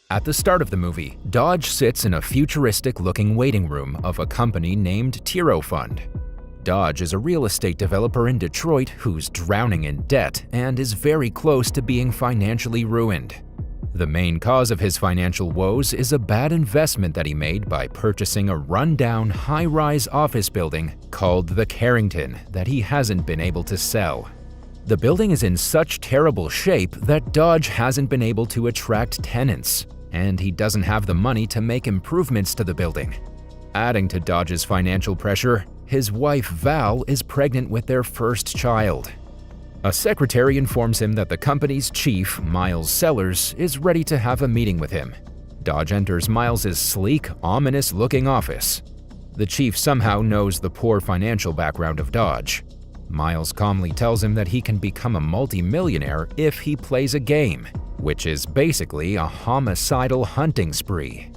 At the start of the movie, Dodge sits in a futuristic-looking waiting room of a company named Tiro Fund. Dodge is a real estate developer in Detroit who's drowning in debt and is very close to being financially ruined. The main cause of his financial woes is a bad investment that he made by purchasing a run-down, high-rise office building called the Carrington that he hasn't been able to sell. The building is in such terrible shape that Dodge hasn't been able to attract tenants, and he doesn't have the money to make improvements to the building. Adding to Dodge's financial pressure, his wife Val is pregnant with their first child. A secretary informs him that the company's chief, Miles Sellers, is ready to have a meeting with him. Dodge enters Miles's sleek, ominous-looking office. The chief somehow knows the poor financial background of Dodge. Miles calmly tells him that he can become a multi-millionaire if he plays a game, which is basically a homicidal hunting spree.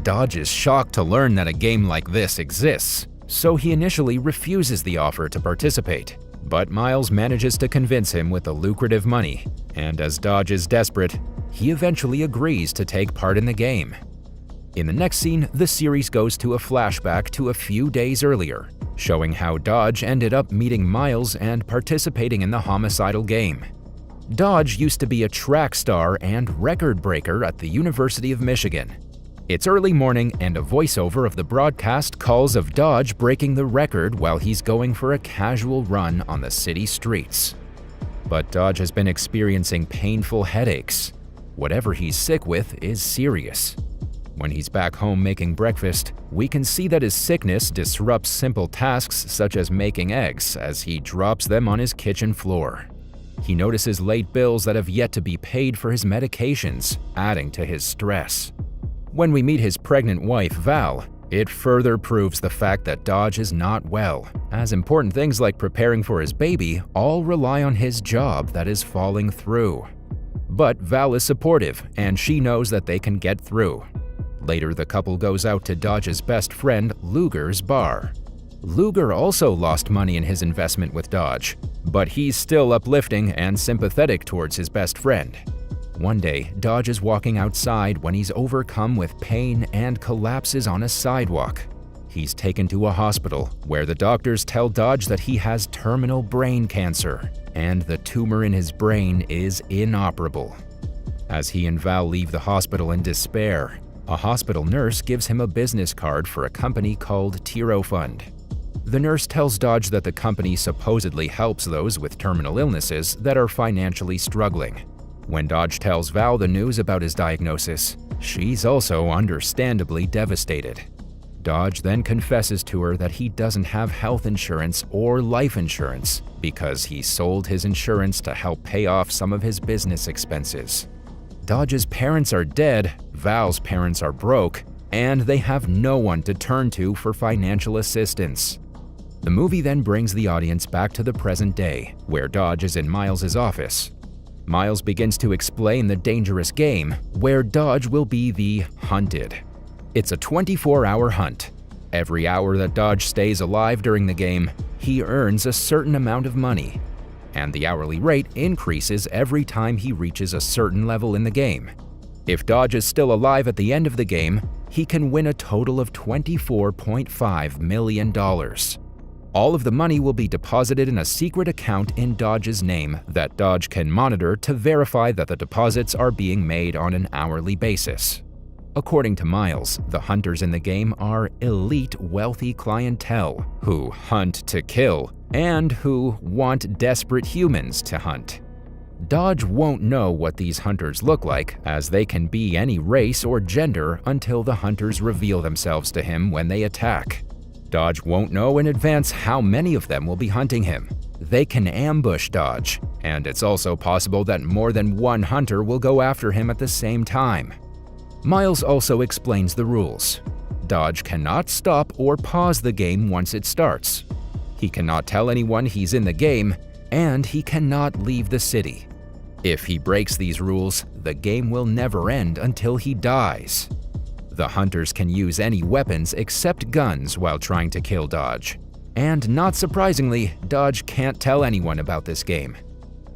Dodge is shocked to learn that a game like this exists, so he initially refuses the offer to participate. But Miles manages to convince him with the lucrative money, and as Dodge is desperate, he eventually agrees to take part in the game. In the next scene, the series goes to a flashback to a few days earlier, showing how Dodge ended up meeting Miles and participating in the homicidal game. Dodge used to be a track star and record breaker at the University of Michigan. It's early morning and a voiceover of the broadcast calls of Dodge breaking the record while he's going for a casual run on the city streets. But Dodge has been experiencing painful headaches. Whatever he's sick with is serious. When he's back home making breakfast, we can see that his sickness disrupts simple tasks such as making eggs as he drops them on his kitchen floor. He notices late bills that have yet to be paid for his medications, adding to his stress. When we meet his pregnant wife, Val, it further proves the fact that Dodge is not well, as important things like preparing for his baby all rely on his job that is falling through. But Val is supportive, and she knows that they can get through. Later, the couple goes out to Dodge's best friend, Luger's bar. Luger also lost money in his investment with Dodge, but he's still uplifting and sympathetic towards his best friend. One day, Dodge is walking outside when he's overcome with pain and collapses on a sidewalk. He's taken to a hospital, where the doctors tell Dodge that he has terminal brain cancer, and the tumor in his brain is inoperable. As he and Val leave the hospital in despair, a hospital nurse gives him a business card for a company called Tiro Fund. The nurse tells Dodge that the company supposedly helps those with terminal illnesses that are financially struggling. When Dodge tells Val the news about his diagnosis, she's also understandably devastated. Dodge then confesses to her that he doesn't have health insurance or life insurance because he sold his insurance to help pay off some of his business expenses. Dodge's parents are dead, Val's parents are broke, and they have no one to turn to for financial assistance. The movie then brings the audience back to the present day, where Dodge is in Miles's office. Miles begins to explain the dangerous game, where Dodge will be the hunted. It's a 24-hour hunt. Every hour that Dodge stays alive during the game, he earns a certain amount of money, and the hourly rate increases every time he reaches a certain level in the game. If Dodge is still alive at the end of the game, he can win a total of $24.5 million. All of the money will be deposited in a secret account in Dodge's name that Dodge can monitor to verify that the deposits are being made on an hourly basis. According to Miles, the hunters in the game are elite wealthy clientele who hunt to kill and who want desperate humans to hunt. Dodge won't know what these hunters look like, as they can be any race or gender until the hunters reveal themselves to him when they attack. Dodge won't know in advance how many of them will be hunting him. They can ambush Dodge, and it's also possible that more than one hunter will go after him at the same time. Miles also explains the rules. Dodge cannot stop or pause the game once it starts. He cannot tell anyone he's in the game, and he cannot leave the city. If he breaks these rules, the game will never end until he dies. The hunters can use any weapons except guns while trying to kill Dodge. And not surprisingly, Dodge can't tell anyone about this game.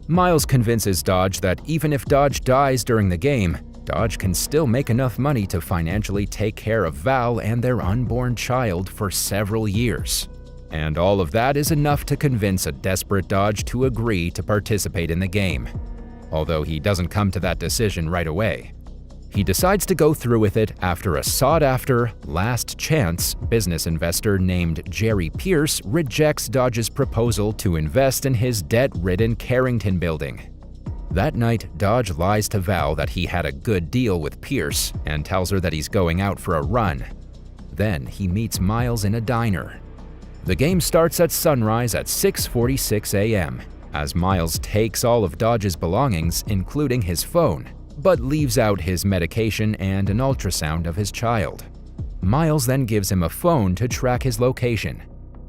Miles convinces Dodge that even if Dodge dies during the game, Dodge can still make enough money to financially take care of Val and their unborn child for several years. And all of that is enough to convince a desperate Dodge to agree to participate in the game. Although he doesn't come to that decision right away. He decides to go through with it after a sought-after, last-chance business investor named Jerry Pierce rejects Dodge's proposal to invest in his debt-ridden Carrington building. That night, Dodge lies to Val that he had a good deal with Pierce and tells her that he's going out for a run. Then he meets Miles in a diner. The game starts at sunrise at 6:46 a.m. as Miles takes all of Dodge's belongings, including his phone, but leaves out his medication and an ultrasound of his child. Miles then gives him a phone to track his location.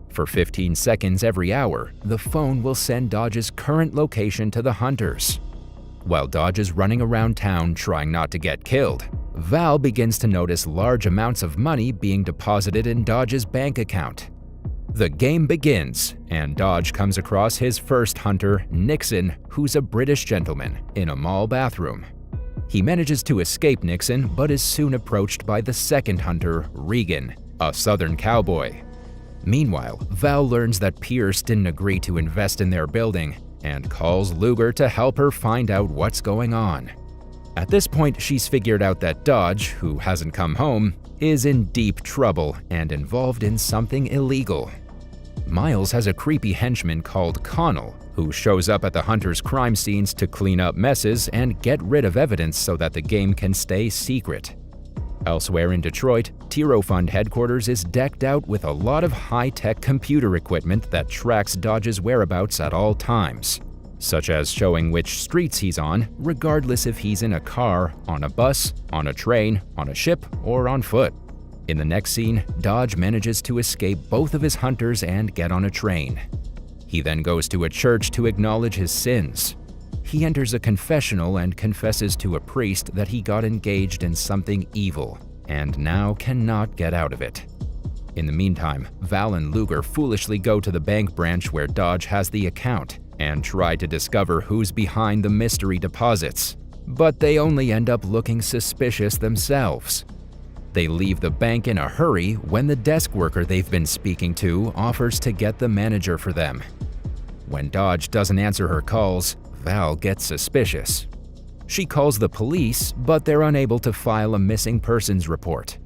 For 15 seconds every hour, the phone will send Dodge's current location to the hunters. While Dodge is running around town trying not to get killed, Val begins to notice large amounts of money being deposited in Dodge's bank account. The game begins, and Dodge comes across his first hunter, Nixon, who's a British gentleman, in a mall bathroom. He manages to escape Nixon, but is soon approached by the second hunter, Regan, a southern cowboy. Meanwhile, Val learns that Pierce didn't agree to invest in their building and calls Luger to help her find out what's going on. At this point, she's figured out that Dodge, who hasn't come home, is in deep trouble and involved in something illegal. Miles has a creepy henchman called Connell, who shows up at the hunters' crime scenes to clean up messes and get rid of evidence so that the game can stay secret. Elsewhere in Detroit, Tiro Fund headquarters is decked out with a lot of high-tech computer equipment that tracks Dodge's whereabouts at all times, such as showing which streets he's on, regardless if he's in a car, on a bus, on a train, on a ship, or on foot. In the next scene, Dodge manages to escape both of his hunters and get on a train. He then goes to a church to acknowledge his sins. He enters a confessional and confesses to a priest that he got engaged in something evil and now cannot get out of it. In the meantime, Val and Luger foolishly go to the bank branch where Dodge has the account and try to discover who's behind the mystery deposits, but they only end up looking suspicious themselves. They leave the bank in a hurry when the desk worker they've been speaking to offers to get the manager for them. When Dodge doesn't answer her calls, Val gets suspicious. She calls the police, but they're unable to file a missing persons report.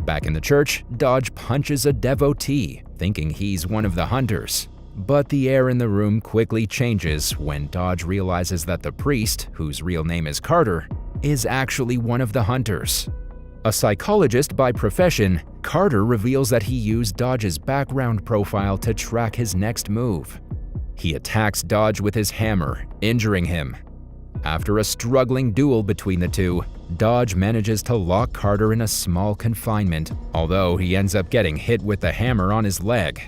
Back in the church, Dodge punches a devotee, thinking he's one of the hunters. But the air in the room quickly changes when Dodge realizes that the priest, whose real name is Carter, is actually one of the hunters. A psychologist by profession, Carter reveals that he used Dodge's background profile to track his next move. He attacks Dodge with his hammer, injuring him. After a struggling duel between the two, Dodge manages to lock Carter in a small confinement, although he ends up getting hit with the hammer on his leg.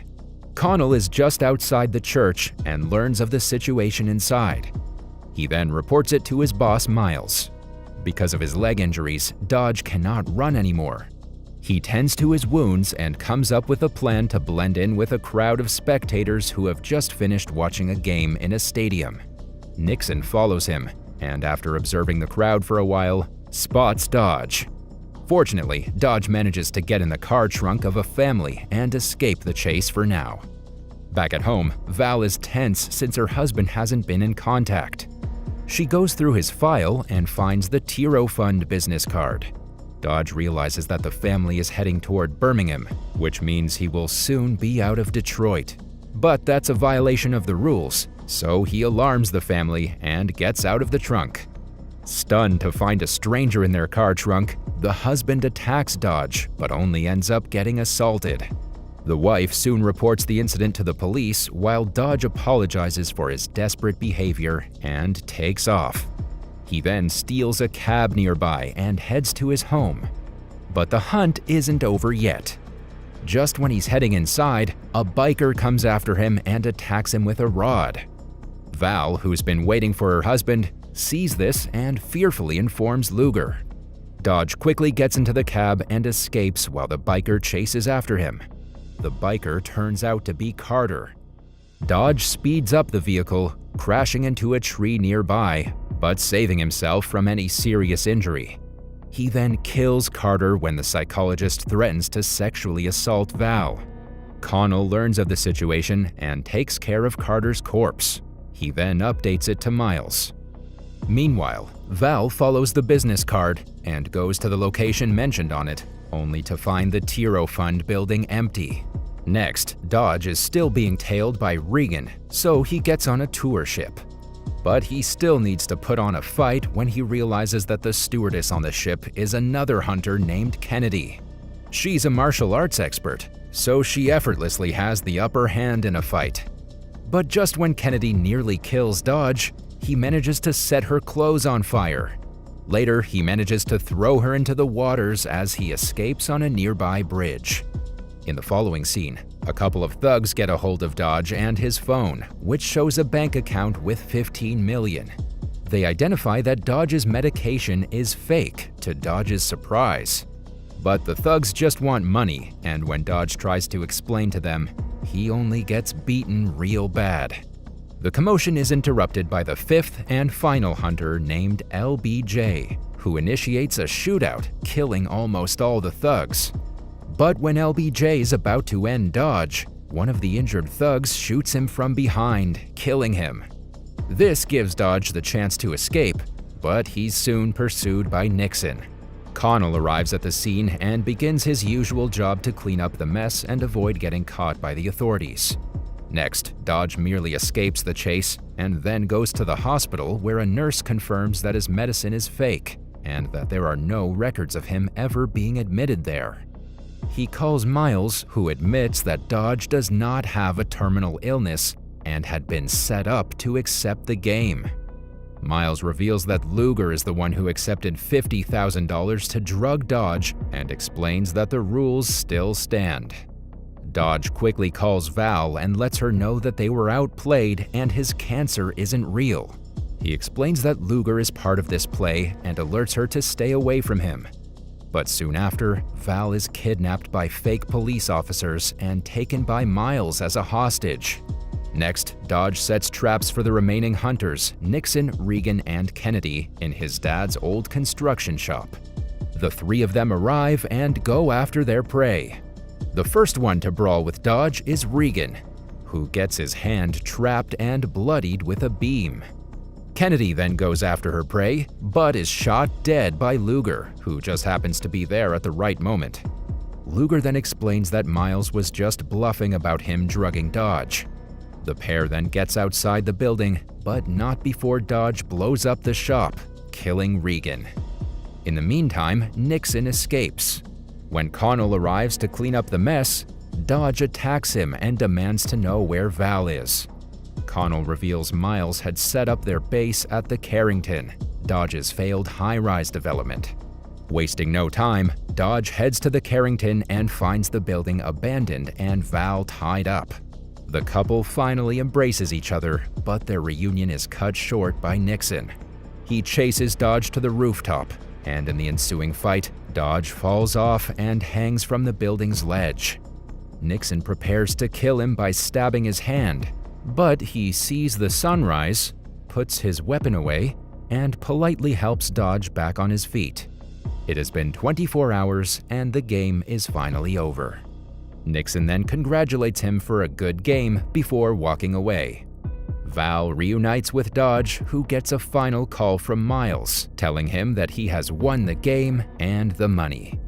Connell is just outside the church and learns of the situation inside. He then reports it to his boss, Miles. Because of his leg injuries, Dodge cannot run anymore. He tends to his wounds and comes up with a plan to blend in with a crowd of spectators who have just finished watching a game in a stadium. Nixon follows him, and after observing the crowd for a while, spots Dodge. Fortunately, Dodge manages to get in the car trunk of a family and escape the chase for now. Back at home, Val is tense since her husband hasn't been in contact. She goes through his file and finds the Tiro Fund business card. Dodge realizes that the family is heading toward Birmingham, which means he will soon be out of Detroit. But that's a violation of the rules, so he alarms the family and gets out of the trunk. Stunned to find a stranger in their car trunk, the husband attacks Dodge, but only ends up getting assaulted. The wife soon reports the incident to the police while Dodge apologizes for his desperate behavior and takes off. He then steals a cab nearby and heads to his home. But the hunt isn't over yet. Just when he's heading inside, a biker comes after him and attacks him with a rod. Val, who's been waiting for her husband, sees this and fearfully informs Luger. Dodge quickly gets into the cab and escapes while the biker chases after him. The biker turns out to be Carter. Dodge speeds up the vehicle, crashing into a tree nearby, but saving himself from any serious injury. He then kills Carter when the psychologist threatens to sexually assault Val. Connell learns of the situation and takes care of Carter's corpse. He then updates it to Miles. Meanwhile, Val follows the business card and goes to the location mentioned on it, only to find the Tiro Fund building empty. Next, Dodge is still being tailed by Regan, so he gets on a tour ship. But he still needs to put on a fight when he realizes that the stewardess on the ship is another hunter named Kennedy. She's a martial arts expert, so she effortlessly has the upper hand in a fight. But just when Kennedy nearly kills Dodge, he manages to set her clothes on fire. Later, he manages to throw her into the waters as he escapes on a nearby bridge. In the following scene, a couple of thugs get a hold of Dodge and his phone, which shows a bank account with $15 million. They identify that Dodge's medication is fake, to Dodge's surprise. But the thugs just want money, and when Dodge tries to explain to them, he only gets beaten real bad. The commotion is interrupted by the fifth and final hunter named LBJ, who initiates a shootout, killing almost all the thugs. But when LBJ is about to end Dodge, one of the injured thugs shoots him from behind, killing him. This gives Dodge the chance to escape, but he's soon pursued by Nixon. Connell arrives at the scene and begins his usual job to clean up the mess and avoid getting caught by the authorities. Next, Dodge merely escapes the chase and then goes to the hospital where a nurse confirms that his medicine is fake and that there are no records of him ever being admitted there. He calls Miles, who admits that Dodge does not have a terminal illness and had been set up to accept the game. Miles reveals that Luger is the one who accepted $50,000 to drug Dodge and explains that the rules still stand. Dodge quickly calls Val and lets her know that they were outplayed and his cancer isn't real. He explains that Luger is part of this play and alerts her to stay away from him. But soon after, Val is kidnapped by fake police officers and taken by Miles as a hostage. Next, Dodge sets traps for the remaining hunters, Nixon, Regan, and Kennedy, in his dad's old construction shop. The three of them arrive and go after their prey. The first one to brawl with Dodge is Regan, who gets his hand trapped and bloodied with a beam. Kennedy then goes after her prey, but is shot dead by Luger, who just happens to be there at the right moment. Luger then explains that Miles was just bluffing about him drugging Dodge. The pair then gets outside the building, but not before Dodge blows up the shop, killing Regan. In the meantime, Nixon escapes. When Connell arrives to clean up the mess, Dodge attacks him and demands to know where Val is. Connell reveals Miles had set up their base at the Carrington, Dodge's failed high-rise development. Wasting no time, Dodge heads to the Carrington and finds the building abandoned and Val tied up. The couple finally embraces each other, but their reunion is cut short by Nixon. He chases Dodge to the rooftop, and in the ensuing fight, Dodge falls off and hangs from the building's ledge. Nixon prepares to kill him by stabbing his hand, but he sees the sunrise, puts his weapon away, and politely helps Dodge back on his feet. It has been 24 hours and the game is finally over. Nixon then congratulates him for a good game before walking away. Val reunites with Dodge, who gets a final call from Miles, telling him that he has won the game and the money.